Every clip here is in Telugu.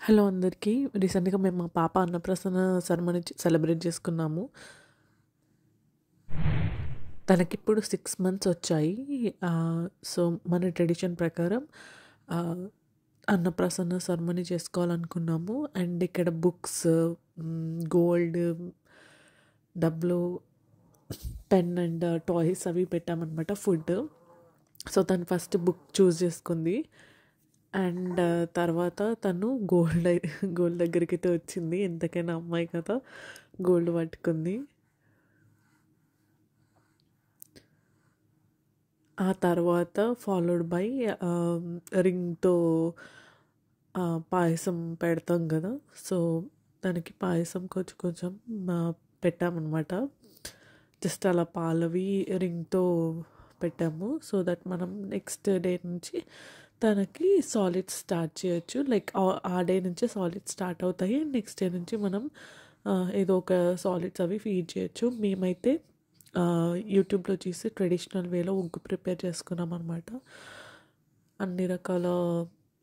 హలో అందరికీ. రీసెంట్‌గా మేము మా పాప అన్నప్రాసన సెరమనీ సెలబ్రేట్ చేసుకున్నాము. తనకిప్పుడు 6 మంత్స్ వచ్చాయి. సో, మన ట్రెడిషన్ ప్రకారం ఆహ్, అన్నప్రాసన సెరమనీ చేసుకోవాలనుకున్నాము. అండ్ ఇక్కడ బుక్స్, గోల్డ్, డబ్బులు, పెన్ అండ్ టాయ్స్ అవి పెట్టామన్నమాట. ఫుడ్. సో, తను ఫస్ట్ బుక్ చూస్ చేసుకుంది. అండ్ తర్వాత తను గోల్డ్ దగ్గరికైతే వచ్చింది. ఎంతకైనా అమ్మాయి కదా, గోల్డ్ పట్టుకుంది. ఆ తర్వాత ఫాలోడ్ బై రింగ్తో పాయసం పెడతాం కదా. సో దానికి పాయసం కొంచెం కొంచెం పెట్టామన్నమాట. జస్ట్ అలా పాలవి రింగ్తో పెట్టాము. సో దట్ మనం నెక్స్ట్ డే నుంచి తనకి సాలిడ్స్ స్టార్ట్ చేయొచ్చు. లైక్ ఆ డే నుంచి సాలిడ్స్ స్టార్ట్ అవుతాయి. నెక్స్ట్ డే నుంచి మనం ఏదో ఒక సాలిడ్స్ అవి ఫీడ్ చేయొచ్చు. మేమైతే యూట్యూబ్లో చూసి ట్రెడిషనల్ వేలో ఉగ్గు ప్రిపేర్ చేసుకున్నాం అనమాట. అన్ని రకాల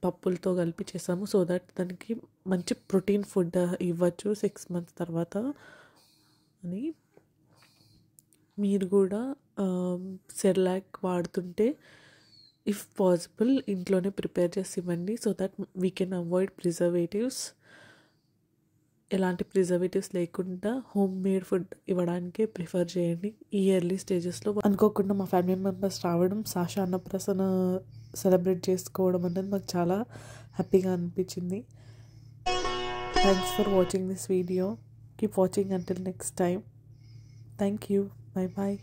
పప్పులతో కలిపి చేసాము. సో దట్ దానికి మంచి ప్రోటీన్ ఫుడ్ ఇవ్వచ్చు 6 మంత్స్ తర్వాత అని. మీరు కూడా సెర్లాక్ వాడుతుంటే ఇఫ్ పాసిబుల్ ఇంట్లోనే ప్రిపేర్ చేసి ఇవ్వండి. So that we can avoid preservatives. ఎలాంటి ప్రిజర్వేటివ్స్ లేకుండా హోమ్ మేడ్ ఫుడ్ ఇవ్వడానికే ప్రిఫర్ చేయండి ఈ ఎర్లీ స్టేజెస్లో. అనుకోకుండా మా ఫ్యామిలీ మెంబర్స్ రావడం, సాషా అన్నప్రాసన సెలబ్రేట్ చేసుకోవడం అనేది మాకు చాలా హ్యాపీగా అనిపించింది. Thanks for watching this video. Keep watching until next time. Thank you. Bye bye.